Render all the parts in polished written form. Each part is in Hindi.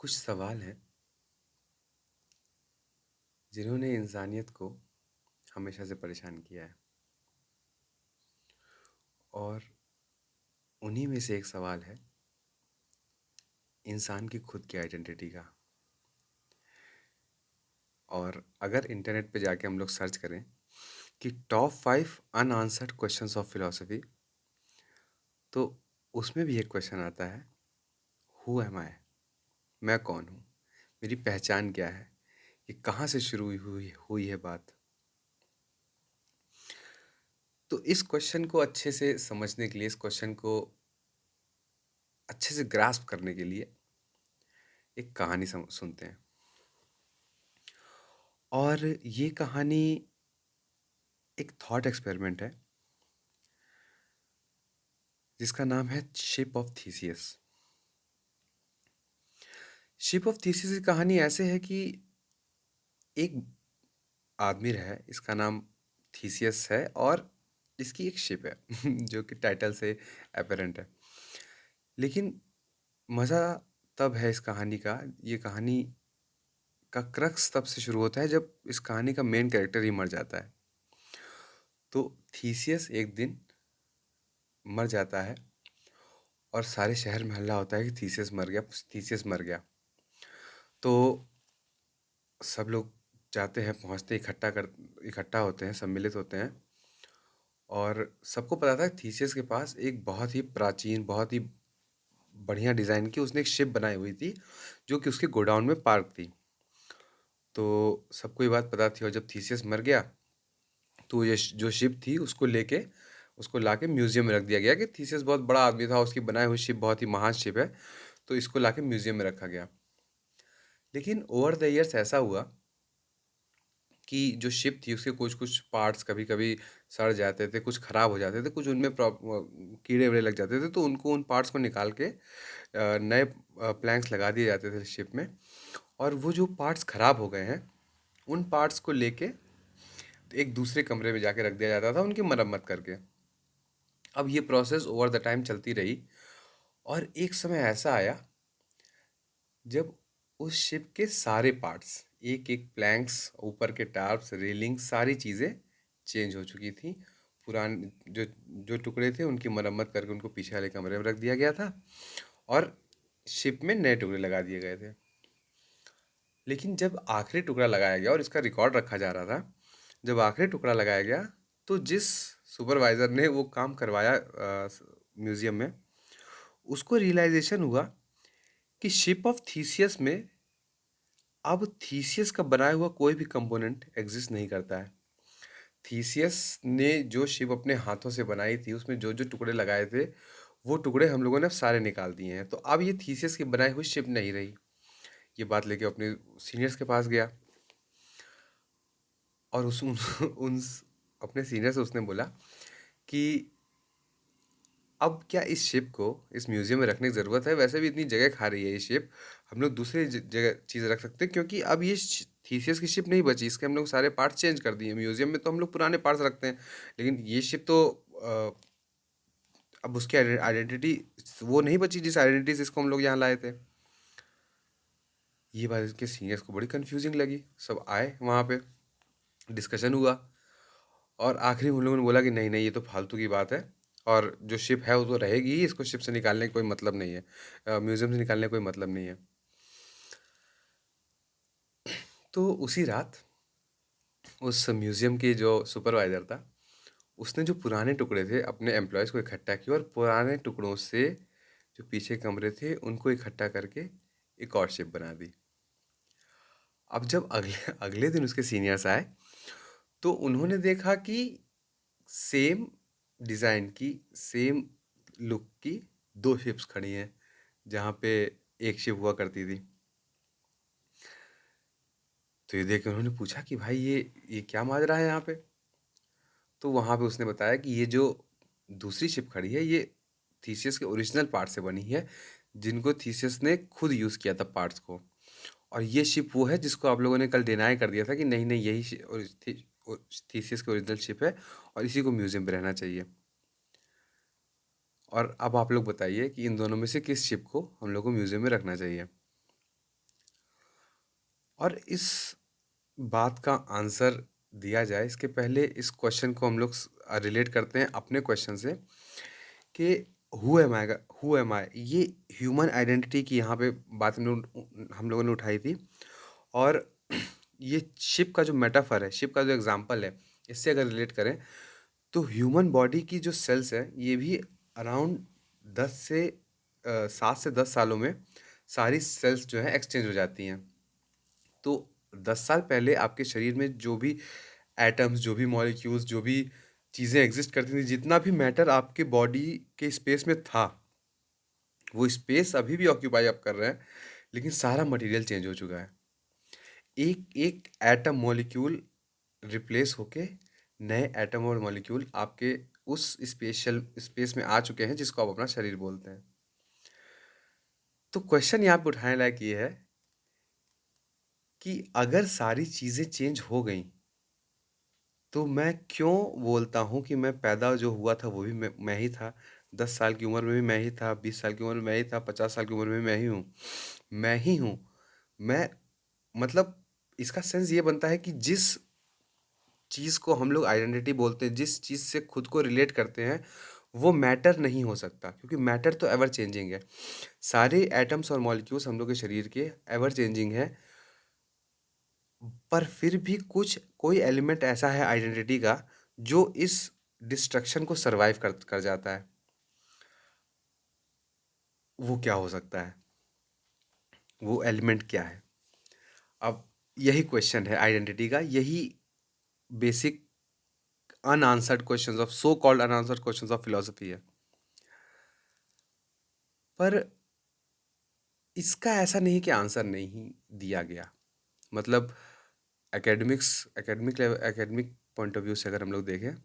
कुछ सवाल हैं जिन्होंने इंसानियत को हमेशा से परेशान किया है। और उन्हीं में से एक सवाल है इंसान की खुद की आइडेंटिटी का। और अगर इंटरनेट पे जाके हम लोग सर्च करें कि top 5 unanswered questions of philosophy, तो उसमें भी एक क्वेश्चन आता है, हु एम आई? मैं कौन हूँ? मेरी पहचान क्या है? ये कहाँ से शुरू हुई हुई है बात? तो इस क्वेश्चन को अच्छे से समझने के लिए, इस क्वेश्चन को अच्छे से ग्रास्प करने के लिए एक कहानी सुनते हैं। और ये कहानी एक थॉट एक्सपेरिमेंट है जिसका नाम है ship of Theseus. Ship of thesis की कहानी ऐसे है कि एक आदमी है, इसका नाम थीसियस है, और इसकी एक शिप है जो कि टाइटल से एपेरेंट है। लेकिन मज़ा तब है इस कहानी का, ये कहानी का क्रक्स तब से शुरू होता है जब इस कहानी का मेन कैरेक्टर ही मर जाता है। तो थीसियस एक दिन मर जाता है और सारे शहर में हल्ला होता है कि थीसियस मर गया, थीसियस मर गया। तो सब लोग जाते हैं, पहुंचते, इकट्ठा होते हैं, सम्मिलित होते हैं। और सबको पता था थीसियस के पास एक बहुत ही प्राचीन, बहुत ही बढ़िया डिज़ाइन की उसने एक शिप बनाई हुई थी जो कि उसके गोडाउन में पार्क थी। तो सबको ये बात पता थी, और जब थीसियस मर गया तो ये जो शिप थी उसको लेके, उसको लाके म्यूजियम में रख दिया गया कि थीसियस बहुत बड़ा आदमी था, उसकी बनाई हुई शिप बहुत ही महान शिप है, तो इसको लाके म्यूजियम में रखा गया। लेकिन ओवर द ईयर्स ऐसा हुआ कि जो शिप थी उसके कुछ कुछ पार्ट्स कभी कभी सड़ जाते थे, कुछ ख़राब हो जाते थे, कुछ उनमें कीड़े वीड़े लग जाते थे, तो उनको, उन पार्ट्स को निकाल के नए प्लैंक्स लगा दिए जाते थे शिप में। और वो जो पार्ट्स ख़राब हो गए हैं उन पार्ट्स को लेके एक दूसरे कमरे में जाके रख दिया जाता था उनकी मरम्मत करके। अब ये प्रोसेस ओवर द टाइम चलती रही, और एक समय ऐसा आया जब उस शिप के सारे पार्ट्स, एक एक प्लैंक्स, ऊपर के टार्प्स, रेलिंग, सारी चीज़ें चेंज हो चुकी थी। पुराने जो जो टुकड़े थे उनकी मरम्मत करके उनको पीछे वाले कमरे में रख दिया गया था, और शिप में नए टुकड़े लगा दिए गए थे। लेकिन जब आखिरी टुकड़ा लगाया गया और इसका रिकॉर्ड रखा जा रहा था, जब आखिरी टुकड़ा लगाया गया तो जिस सुपरवाइज़र ने वो काम करवाया म्यूज़ियम में, उसको रियलाइजेशन हुआ कि शिप ऑफ थीसियस में अब थीसियस का बनाया हुआ कोई भी कंपोनेंट एग्जिस्ट नहीं करता है। थीसियस ने जो शिप अपने हाथों से बनाई थी उसमें जो जो टुकड़े लगाए थे, वो टुकड़े हम लोगों ने अब सारे निकाल दिए हैं, तो अब ये थीसियस की बनाई हुई शिप नहीं रही। ये बात लेके अपने सीनियर्स के पास गया, और उन अपने सीनियर से उसने बोला कि अब क्या इस शिप को इस म्यूज़ियम में रखने की ज़रूरत है? वैसे भी इतनी जगह खा रही है ये शिप, हम लोग दूसरी जगह चीज़ रख सकते हैं, क्योंकि अब ये थीसियस की शिप नहीं बची, इसके हम लोग सारे पार्ट्स चेंज कर दिए। म्यूज़ियम में तो हम लोग पुराने पार्ट्स रखते हैं, लेकिन ये शिप तो अब उसकी आइडेंटिटी वो नहीं बची जिस आइडेंटिटी से इसको हम लोग यहाँ लाए थे। ये बात इसके सीनियर्स को बड़ी कंफ्यूजिंग लगी। सब आए वहाँ पे, डिस्कशन हुआ, और आखिरी में उन लोगों ने बोला कि नहीं नहीं, ये तो फालतू की बात है, और जो शिप है वो तो रहेगी ही, इसको शिप से निकालने का कोई मतलब नहीं है, म्यूज़ियम से निकालने का कोई मतलब नहीं है। तो उसी रात उस म्यूज़ियम के जो सुपरवाइज़र था, उसने जो पुराने टुकड़े थे अपने एम्प्लॉयज़ को इकट्ठा किया, और पुराने टुकड़ों से जो पीछे कमरे थे उनको इकट्ठा करके एक और शिप बना दी। अब जब अगले अगले दिन उसके सीनियर्स आए तो उन्होंने देखा कि सेम डिज़ाइन की, सेम लुक की दो शिप्स खड़ी हैं जहाँ पे एक शिप हुआ करती थी। तो ये देख के उन्होंने पूछा कि भाई ये क्या माजरा है यहाँ पे? तो वहाँ पे उसने बताया कि ये जो दूसरी शिप खड़ी है ये थीसियस के ओरिजिनल पार्ट से बनी है, जिनको थीसियस ने खुद यूज़ किया था पार्ट्स को। और ये शिप वो है जिसको आप लोगों ने कल डिनाई कर दिया था कि नहीं नहीं, यही थीसियस की ओरिजिनल शिप है, और इसी को म्यूज़ियम में रहना चाहिए। और अब आप लोग बताइए कि इन दोनों में से किस शिप को हम लोग को म्यूज़ियम में रखना चाहिए? और इस बात का आंसर दिया जाए इसके पहले इस क्वेश्चन को हम लोग रिलेट करते हैं अपने क्वेश्चन से कि हु एम आई, ये ह्यूमन आइडेंटिटी की यहाँ पे बात हम लोगों ने उठाई थी। और ये शिप का जो मेटाफर है, शिप का जो एग्जांपल है, इससे अगर रिलेट करें तो ह्यूमन बॉडी की जो सेल्स है ये भी अराउंड 7 से 10 सालों में सारी सेल्स जो है एक्सचेंज हो जाती हैं। तो 10 साल पहले आपके शरीर में जो भी एटम्स, जो भी मॉलिक्यूल्स, जो भी चीज़ें एग्जिस्ट करती थी, जितना भी मैटर आपके बॉडी के स्पेस में था, वो स्पेस अभी भी ऑक्यूपाई आप कर रहे हैं, लेकिन सारा मटेरियल चेंज हो चुका है। एक एक एटम मॉलिक्यूल रिप्लेस होके नए एटम और मॉलिक्यूल आपके उस स्पेशल स्पेस में आ चुके हैं जिसको आप अपना शरीर बोलते हैं। तो क्वेश्चन यहाँ पे उठाने लायक ये है कि अगर सारी चीज़ें चेंज हो गई तो मैं क्यों बोलता हूँ कि मैं पैदा जो हुआ था वो भी मैं ही था, 10 साल की उम्र में भी मैं ही था, 20 साल की उम्र में मैं ही था, 50 साल की उम्र में मैं ही हूँ। मैं ही हूँ। मैं मतलब इसका सेंस ये बनता है कि जिस चीज़ को हम लोग आइडेंटिटी बोलते हैं, जिस चीज़ से खुद को रिलेट करते हैं, वो मैटर नहीं हो सकता, क्योंकि मैटर तो एवर चेंजिंग है। सारे एटम्स और मॉलिक्यूल्स हम लोग के शरीर के एवर चेंजिंग है, पर फिर भी कुछ कोई एलिमेंट ऐसा है आइडेंटिटी का जो इस डिस्ट्रक्शन को सरवाइव कर कर जाता है। वो क्या हो सकता है? वो एलिमेंट क्या है? अब यही क्वेश्चन है आइडेंटिटी का, यही basic unanswered questions of so called unanswered questions of philosophy है। पर इसका ऐसा नहीं कि आंसर नहीं दिया गया। मतलब एकेडमिक पॉइंट ऑफ व्यू से अगर हम लोग देखें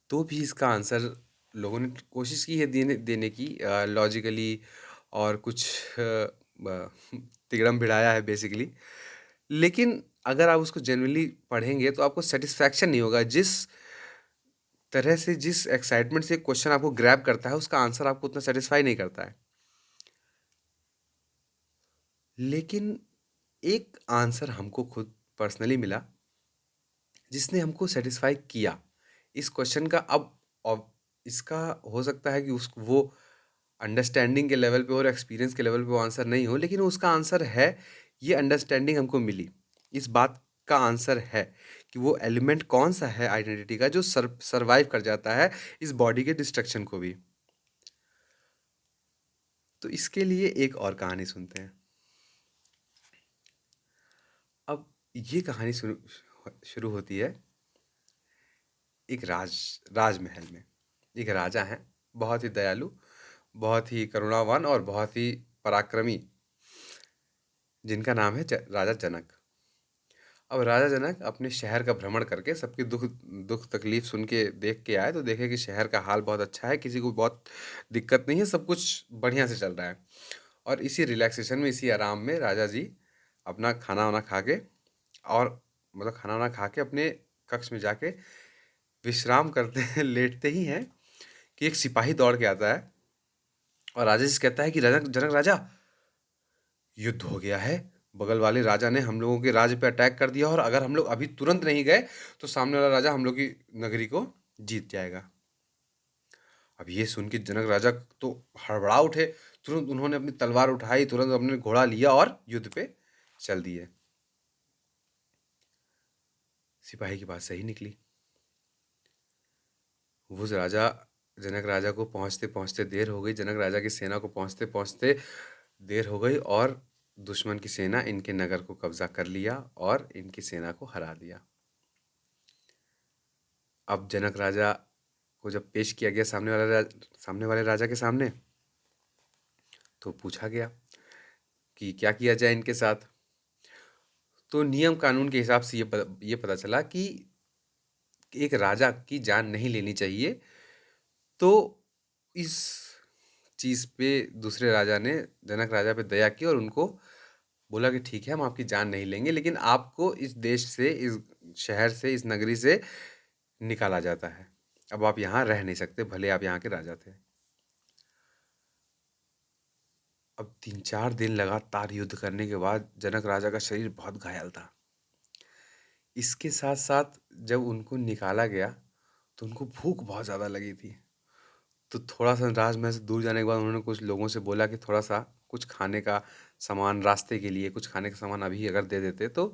तो भी इसका आंसर लोगों ने कोशिश की है देने देने की, लॉजिकली, और कुछ तिगड़म भिड़ाया है बेसिकली। लेकिन अगर आप उसको जेन्युइनली पढ़ेंगे तो आपको सेटिस्फैक्शन नहीं होगा। जिस तरह से, जिस एक्साइटमेंट से क्वेश्चन आपको ग्रैब करता है, उसका आंसर आपको उतना सेटिस्फाई नहीं करता है। लेकिन एक आंसर हमको खुद पर्सनली मिला जिसने हमको सेटिस्फाई किया इस क्वेश्चन का। अब इसका हो सकता है कि उस वो अंडरस्टैंडिंग के लेवल पे और एक्सपीरियंस के लेवल पे वो आंसर नहीं हो, लेकिन उसका आंसर है, ये अंडरस्टैंडिंग हमको मिली। इस बात का आंसर है कि वो एलिमेंट कौन सा है आइडेंटिटी का जो सरवाइव कर जाता है इस बॉडी के डिस्ट्रक्शन को भी। तो इसके लिए एक और कहानी सुनते हैं। अब ये कहानी शुरू होती है एक राजमहल में। एक राजा हैं, बहुत ही दयालु, बहुत ही करुणावान और बहुत ही पराक्रमी, जिनका नाम है राजा जनक। अब राजा जनक अपने शहर का भ्रमण करके सबकी दुख दुख तकलीफ सुन के देख के आए, तो देखे कि शहर का हाल बहुत अच्छा है, किसी को बहुत दिक्कत नहीं है, सब कुछ बढ़िया से चल रहा है। और इसी रिलैक्सेशन में, इसी आराम में राजा जी अपना खाना वाना खा के, और मतलब खाना वाना खा के अपने कक्ष में जाके विश्राम करते हैं, लेटते ही हैं कि एक सिपाही दौड़ के आता है और राजा जी से कहता है कि जनक जनक राजा, युद्ध हो गया है। बगल वाले राजा ने हम लोगों के राज्य पे अटैक कर दिया, और अगर हम लोग अभी तुरंत नहीं गए तो सामने वाला राजा हम लोग की नगरी को जीत जाएगा। अब ये सुन के जनक राजा तो हड़बड़ा उठे। तुरंत उन्होंने अपनी तलवार उठाई, तुरंत अपने घोड़ा लिया और युद्ध पे चल दिए। सिपाही की बात सही निकली। वो राजा, जनक राजा को पहुंचते पहुंचते देर हो गई, जनक राजा की सेना को पहुंचते पहुंचते देर हो गई, और दुश्मन की सेना इनके नगर को कब्जा कर लिया और इनकी सेना को हरा दिया। अब जनक राजा को जब पेश किया गया सामने वाले राजा के सामने, तो पूछा गया कि क्या किया जाए इनके साथ। तो नियम कानून के हिसाब से ये पता चला कि एक राजा की जान नहीं लेनी चाहिए। तो इस चीज़ पे दूसरे राजा ने जनक राजा पे दया की और उनको बोला कि ठीक है, हम आपकी जान नहीं लेंगे, लेकिन आपको इस देश से, इस शहर से, इस नगरी से निकाला जाता है। अब आप यहाँ रह नहीं सकते, भले आप यहाँ के राजा थे। अब 3-4 दिन लगातार युद्ध करने के बाद जनक राजा का शरीर बहुत घायल था। इसके साथ-साथ जब उनको निकाला गया, तो उनको भूख बहुत ज़्यादा लगी थी। तो थोड़ा-सा राजमहल से दूर जाने के बाद उन्होंने कुछ लोगों से बोला कि थोड़ा-सा कुछ खाने का सामान रास्ते के लिए कुछ खाने का सामान अभी अगर दे देते तो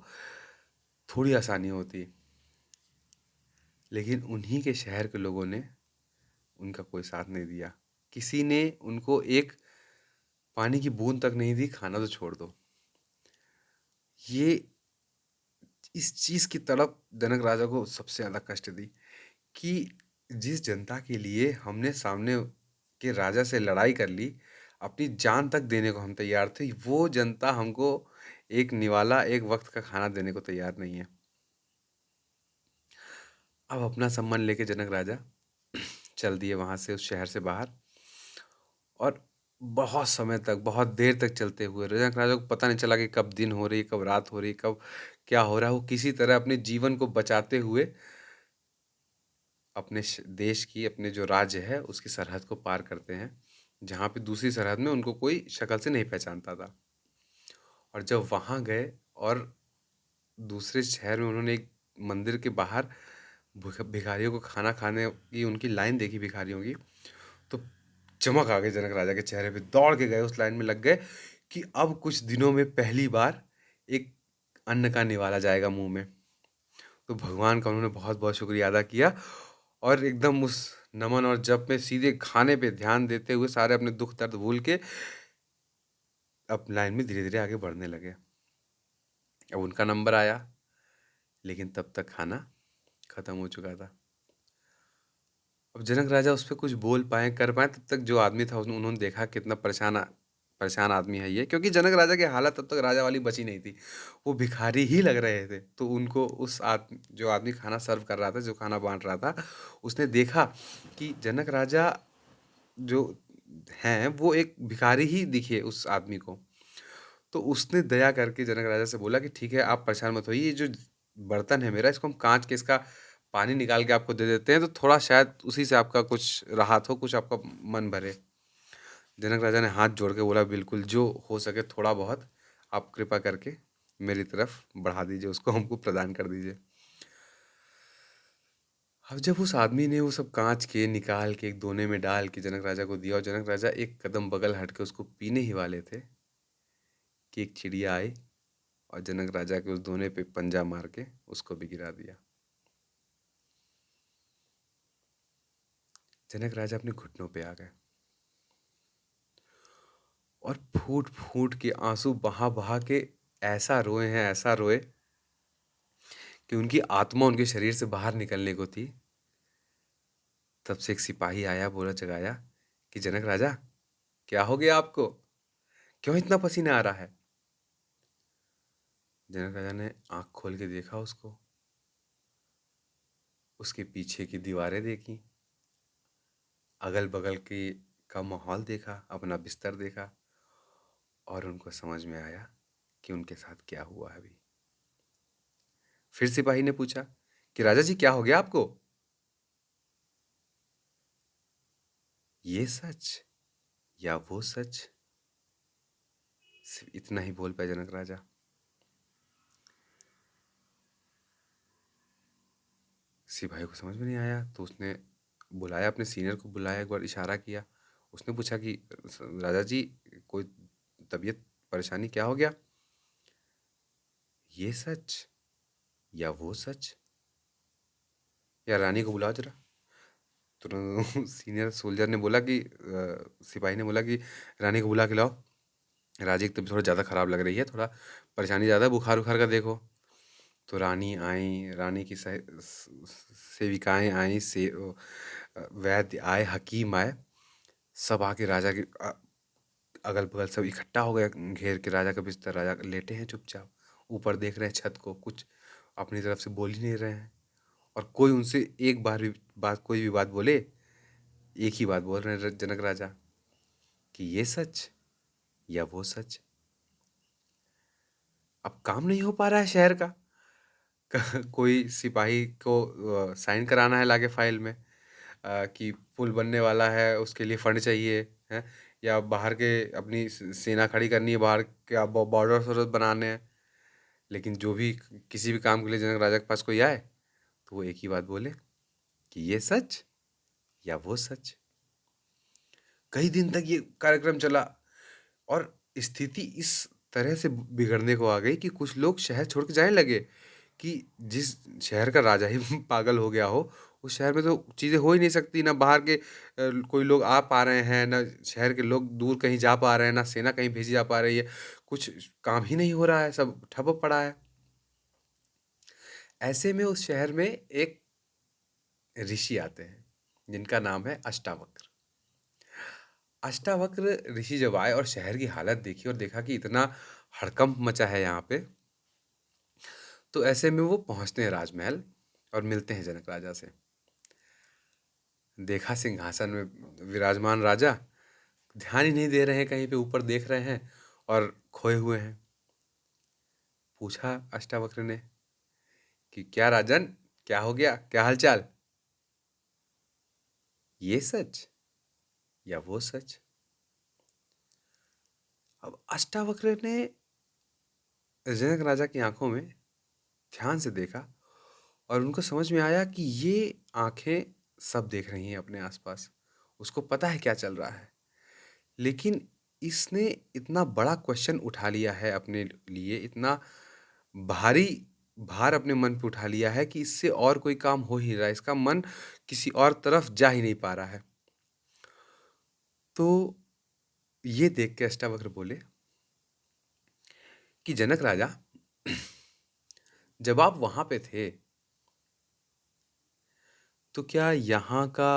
थोड़ी आसानी होती। लेकिन उन्हीं के शहर के लोगों ने उनका कोई साथ नहीं दिया। किसी ने उनको एक पानी की बूंद तक नहीं दी, खाना तो छोड़ दो। ये इस चीज़ की तड़प जनक राजा को सबसे ज़्यादा कष्ट दी कि जिस जनता के लिए हमने सामने के राजा से लड़ाई कर ली, अपनी जान तक देने को हम तैयार थे, वो जनता हमको एक निवाला, एक वक़्त का खाना देने को तैयार नहीं है। अब अपना सम्मान लेके जनक राजा चल दिए वहाँ से, उस शहर से बाहर। और बहुत समय तक, बहुत देर तक चलते हुए जनक राजा को पता नहीं चला कि कब दिन हो रही है, कब रात हो रही है, कब क्या हो रहा है। वो किसी तरह अपने जीवन को बचाते हुए अपने देश की, अपने जो राज्य है उसकी सरहद को पार करते हैं, जहाँ पे दूसरी सरहद में उनको कोई शक्ल से नहीं पहचानता था। और जब वहाँ गए और दूसरे शहर में उन्होंने एक मंदिर के बाहर भिखारियों को खाना खाने की उनकी लाइन देखी भिखारियों की, तो चमक आ गई जनक राजा के चेहरे पे। दौड़ के गए, उस लाइन में लग गए कि अब कुछ दिनों में पहली बार एक अन्न का निवाला जाएगा मुंह में। तो भगवान का उन्होंने बहुत बहुत शुक्रिया अदा किया और एकदम उस नमन और जप में सीधे खाने पे ध्यान देते हुए सारे अपने दुख दर्द भूल के अब लाइन में धीरे धीरे आगे बढ़ने लगे। अब उनका नंबर आया, लेकिन तब तक खाना खत्म हो चुका था। अब जनक राजा उस पे कुछ बोल पाए, कर पाए, तब तक जो आदमी था उन्होंने देखा कितना परेशान आदमी है ये, क्योंकि जनक राजा की हालत तब तक राजा वाली बची नहीं थी। वो भिखारी ही लग रहे थे। तो उनको जो आदमी खाना सर्व कर रहा था, जो खाना बाँट रहा था, उसने देखा कि जनक राजा जो हैं वो एक भिखारी ही दिखे उस आदमी को। तो उसने दया करके जनक राजा से बोला कि ठीक है, आप परेशान मत होइए, ये जो बर्तन है मेरा, इसको हम काँच के इसका पानी निकाल के आपको दे देते हैं, तो थोड़ा शायद उसी से आपका कुछ राहत हो, कुछ आपका मन भरे। जनक राजा ने हाथ जोड़ के बोला, बिल्कुल, जो हो सके थोड़ा बहुत आप कृपा करके मेरी तरफ बढ़ा दीजिए, उसको हमको प्रदान कर दीजिए। अब जब उस आदमी ने वो सब काँच के निकाल के एक दोने में डाल के जनक राजा को दिया और जनक राजा एक कदम बगल हट के उसको पीने ही वाले थे कि एक चिड़िया आई और जनक राजा के उस दोने पे पंजा मार के उसको भी गिरा दिया। जनक राजा अपने घुटनों पे आ गए और फूट फूट के आंसू बहा बहा के ऐसा रोए हैं, ऐसा रोए कि उनकी आत्मा उनके शरीर से बाहर निकलने को थी। तब से एक सिपाही आया, बोला जगाया कि जनक राजा, क्या हो गया आपको, क्यों इतना पसीना आ रहा है? जनक राजा ने आंख खोल के देखा उसको, उसके पीछे की दीवारें देखी, अगल बगल की का माहौल देखा, अपना बिस्तर देखा और उनको समझ में आया कि उनके साथ क्या हुआ है अभी। फिर सिपाही ने पूछा कि राजा जी, क्या हो गया आपको? ये सच या वो सच, सिर्फ इतना ही बोल पाए जनक राजा। सिपाही को समझ में नहीं आया, तो उसने बुलाया, अपने सीनियर को बुलाया, एक बार इशारा किया। उसने पूछा कि राजा जी, कोई तबीयत परेशानी, क्या हो गया? ये सच या वो सच, या रानी को बुलाओ जरा। तुरंत सीनियर सोल्जर ने बोला कि सिपाही ने बोला कि रानी को बुला के लाओ, राजी की तबीयत थोड़ा ज़्यादा ख़राब लग रही है, थोड़ा परेशानी ज़्यादा है, बुखार उखार का देखो। तो रानी आई, रानी की सेविकाएं आई, वैद्य आए, हकीम आए, सब आके राजा के अगल बगल सब इकट्ठा हो गया, घेर के राजा का बिस्तर, राजा लेटे हैं चुपचाप, ऊपर देख रहे हैं छत को, कुछ अपनी तरफ से बोल ही नहीं रहे हैं। और कोई उनसे एक बार भी बात, कोई भी बात बोले, एक ही बात बोल रहे हैं जनक राजा कि ये सच या वो सच। अब काम नहीं हो पा रहा है शहर का। कोई सिपाही को साइन कराना है लाके फाइल में कि पुल बनने वाला है, उसके लिए फंड चाहिए है, या बाहर के अपनी सेना खड़ी करनी है, बाहर के बॉर्डर बनाने हैं। लेकिन जो भी किसी भी काम के लिए जनक राजा के पास कोई आए तो वो एक ही बात बोले कि ये सच या वो सच। कई दिन तक ये कार्यक्रम चला और स्थिति इस तरह से बिगड़ने को आ गई कि कुछ लोग शहर छोड़ के जाने लगे कि जिस शहर का राजा ही पागल हो गया हो, उस शहर में तो चीज़ें हो ही नहीं सकती। ना बाहर के कोई लोग आ पा रहे हैं, ना शहर के लोग दूर कहीं जा पा रहे हैं, ना सेना कहीं भेजी जा पा रही है, कुछ काम ही नहीं हो रहा है, सब ठप पड़ा है। ऐसे में उस शहर में एक ऋषि आते हैं जिनका नाम है अष्टावक्र। अष्टावक्र ऋषि जब आए और शहर की हालत देखी और देखा कि इतना हड़कंप मचा है यहाँ पे, तो ऐसे में वो पहुंचते हैं राजमहल और मिलते हैं जनक राजा से। देखा सिंहासन में विराजमान राजा ध्यान ही नहीं दे रहे हैं, कहीं पे ऊपर देख रहे हैं और खोए हुए हैं। पूछा अष्टावक्र ने कि क्या राजन, क्या हो गया, क्या हालचाल? ये सच या वो सच? अब अष्टावक्र ने जनक राजा की आंखों में ध्यान से देखा और उनको समझ में आया कि ये आंखें सब देख रही हैं अपने आसपास, उसको पता है क्या चल रहा है। लेकिन इसने इतना बड़ा क्वेश्चन उठा लिया है अपने लिए, इतना भारी भार अपने मन पे उठा लिया है कि इससे और कोई काम हो ही नहीं रहा है, इसका मन किसी और तरफ जा ही नहीं पा रहा है। तो ये देख के अष्टावक्र बोले कि जनक राजा, जब आप वहां पे थे तो क्या यहाँ का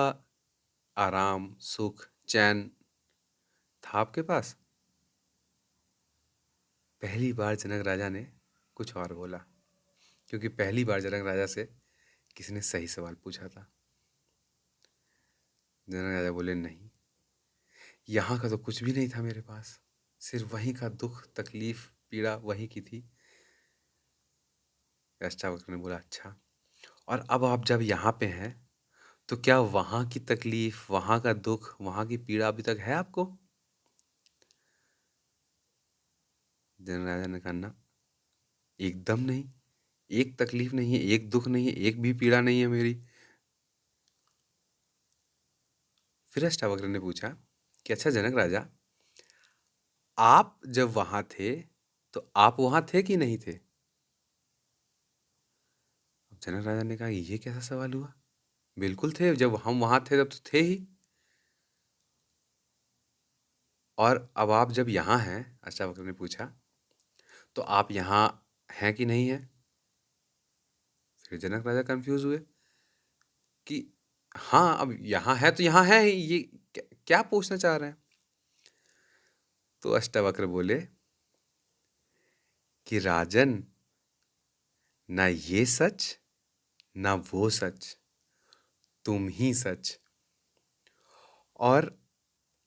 आराम, सुख, चैन था आपके पास? पहली बार जनक राजा ने कुछ और बोला, क्योंकि पहली बार जनक राजा से किसी ने सही सवाल पूछा था। जनक राजा बोले, नहीं, यहाँ का तो कुछ भी नहीं था मेरे पास, सिर्फ वहीं का दुख, तकलीफ, पीड़ा वहीं की थी। अष्टावक्र ने बोला, अच्छा, और अब आप जब यहाँ पे हैं तो क्या वहाँ की तकलीफ, वहाँ का दुख, वहाँ की पीड़ा अभी तक है आपको? जनक राजा ने कहा, ना, एकदम नहीं, एक तकलीफ नहीं है, एक दुख नहीं है, एक भी पीड़ा नहीं है मेरी। फिर अष्टावक्र ने पूछा कि अच्छा जनक राजा, आप जब वहां थे तो आप वहां थे कि नहीं थे? अब जनक राजा ने कहा, ये कैसा सवाल हुआ, बिल्कुल थे, जब हम वहां थे तब तो थे ही। और अब आप जब यहाँ हैं, अष्टावक्र ने पूछा, तो आप यहाँ हैं कि नहीं हैं? फिर जनक राजा कंफ्यूज हुए कि हाँ, अब यहाँ है तो यहाँ है ही, ये क्या पूछना चाह रहे हैं? तो अष्टावक्र बोले कि राजन, ना ये सच ना वो सच, तुम ही सच। और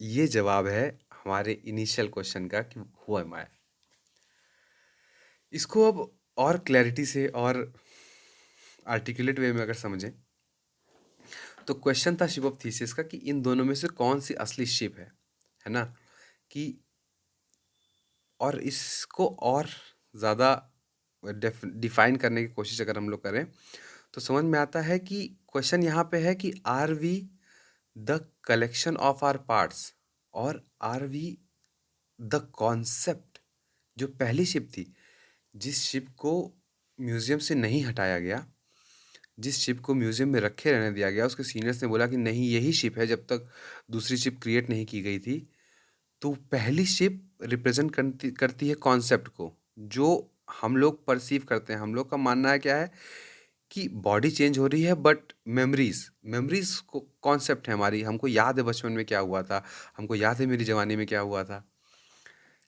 ये जवाब है हमारे इनिशियल क्वेश्चन का कि हु एम आई। इसको अब और क्लैरिटी से और आर्टिकुलेट वे में अगर समझें तो क्वेश्चन था शिप ऑफ थीसिस का कि इन दोनों में से कौन सी असली शिप है ना? कि और इसको और ज़्यादा डिफाइन करने की कोशिश अगर हम लोग करें तो समझ में आता है कि क्वेश्चन यहाँ पे है कि are we the collection of our parts, और आर वी द कॉन्सेप्ट। जो पहली शिप थी, जिस शिप को म्यूजियम से नहीं हटाया गया, जिस शिप को म्यूजियम में रखे रहने दिया गया, उसके सीनियर्स ने बोला कि नहीं, यही शिप है, जब तक दूसरी शिप क्रिएट नहीं की गई थी। तो पहली शिप रिप्रेजेंट करती करती है कॉन्सेप्ट को, जो हम लोग परसीव करते हैं। हम लोग का मानना है क्या है कि बॉडी चेंज हो रही है बट मेमोरीज, मेमोरीज को कॉन्सेप्ट है हमारी, हमको याद है बचपन में क्या हुआ था, हमको याद है मेरी जवानी में क्या हुआ था।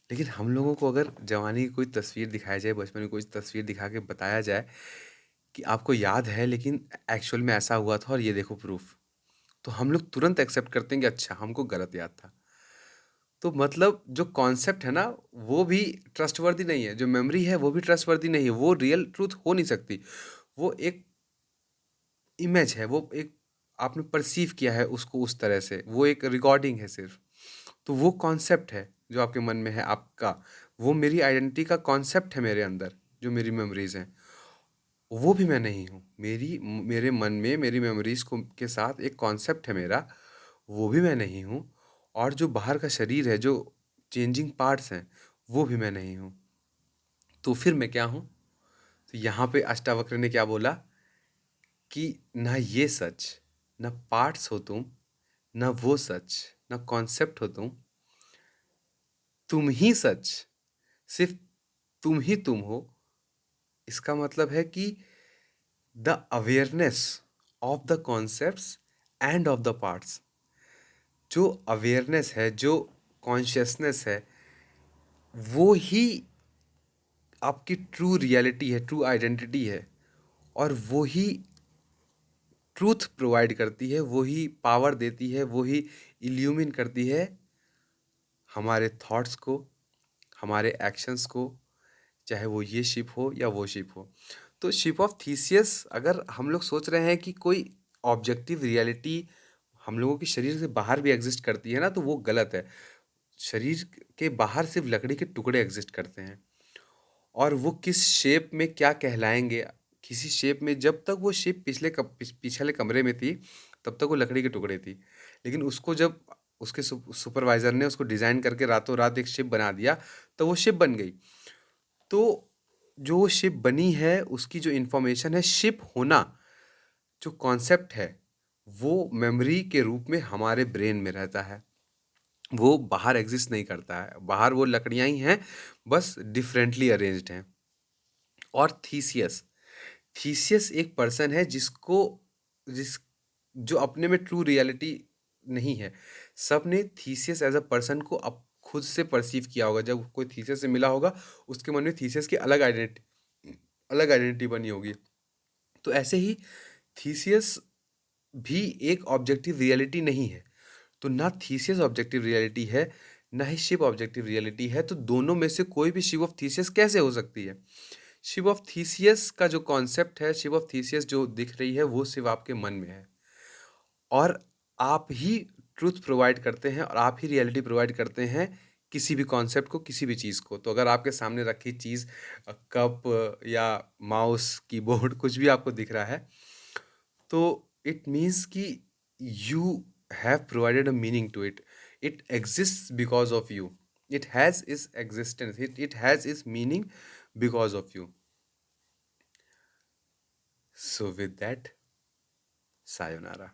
लेकिन हम लोगों को अगर जवानी की कोई तस्वीर दिखाई जाए, बचपन में कोई तस्वीर दिखा के बताया जाए कि आपको याद है लेकिन एक्चुअल में ऐसा हुआ था और ये देखो प्रूफ, तो हम लोग तुरंत एक्सेप्ट करते हैं कि अच्छा, हमको गलत याद था। तो मतलब जो कॉन्सेप्ट है ना, वो भी ट्रस्टवर्दी नहीं है, जो मेमोरी है वो भी ट्रस्टवर्दी नहीं है, वो रियल ट्रूथ हो नहीं सकती। वो एक इमेज है, वो एक आपने परसीव किया है उसको उस तरह से, वो एक रिकॉर्डिंग है सिर्फ। तो वो कॉन्सेप्ट है जो आपके मन में है आपका, वो मेरी आइडेंटिटी का कॉन्सेप्ट है मेरे अंदर, जो मेरी मेमोरीज हैं, वो भी मैं नहीं हूँ। मेरे मन में मेरी मेमोरीज को के साथ एक कॉन्सेप्ट है मेरा, वो भी मैं नहीं हूँ। और जो बाहर का शरीर है, जो चेंजिंग पार्ट्स हैं, वो भी मैं नहीं हूँ। तो फिर मैं क्या हूँ? तो यहाँ पे अष्टावक्र ने क्या बोला कि ना ये सच, ना पार्ट्स हो तुम, ना वो सच, ना कॉन्सेप्ट हो तुम ही सच, सिर्फ तुम ही तुम हो। इसका मतलब है कि the awareness of the concepts end of the parts, जो अवेयरनेस है, जो कॉन्शियसनेस है, वो ही आपकी ट्रू रियलिटी है, ट्रू आइडेंटिटी है। और वो ही ट्रूथ प्रोवाइड करती है, वो ही पावर देती है, वो ही इल्यूमिन करती है हमारे थॉट्स को, हमारे एक्शंस को, चाहे वो ये शिप हो या वो शिप हो। तो शिप ऑफ थीसियस, अगर हम लोग सोच रहे हैं कि कोई ऑब्जेक्टिव रियलिटी हम लोगों के शरीर से बाहर भी एग्जिस्ट करती है ना, तो वो गलत है। शरीर के बाहर सिर्फ लकड़ी के टुकड़े एग्जिस्ट करते हैं, और वो किस शेप में क्या कहलाएंगे, किसी शेप में, जब तक वो शेप पिछले कमरे में थी, तब तक वो लकड़ी के टुकड़े थी। लेकिन उसको जब उसके सुपरवाइजर ने उसको डिज़ाइन करके रातों रात एक शिप बना दिया, तो वो शिप बन गई। तो जो वो शिप बनी है, उसकी जो इंफॉर्मेशन है, शिप होना जो कॉन्सेप्ट है, वो मेमोरी के रूप में हमारे ब्रेन में रहता है। वो बाहर एग्जिस्ट नहीं करता है, बाहर वो लकड़ियाँ ही हैं, बस डिफरेंटली अरेंज्ड हैं। और थीसियस, थीसियस एक पर्सन है जिस जो अपने में ट्रू रियलिटी नहीं है। सब ने थीसियस एज अ पर्सन को अब खुद से परसीव किया होगा। जब कोई थीसियस से मिला होगा, उसके मन में थीसियस की अलग आइडेंटिटी बनी होगी। तो ऐसे ही थीसियस भी एक ऑब्जेक्टिव रियलिटी नहीं है। तो ना थीसियस ऑब्जेक्टिव रियलिटी है, ना ही शिप ऑब्जेक्टिव रियलिटी है। तो दोनों में से कोई भी शिप ऑफ थीसियस कैसे हो सकती है? शिप ऑफ थीसियस का जो कॉन्सेप्ट है, शिप ऑफ थीसियस जो दिख रही है, वो सिर्फ आपके मन में है। और आप ही ट्रुथ प्रोवाइड करते हैं, और आप ही रियलिटी प्रोवाइड करते हैं किसी भी कॉन्सेप्ट को, किसी भी चीज़ को। तो अगर आपके सामने रखी चीज़ कप या माउस, कीबोर्ड, कुछ भी आपको दिख रहा है, तो इट मीन्स कि you have provided a meaning to it. It exist because of you. It has its existence, it has its meaning because of you. So with that, sayonara.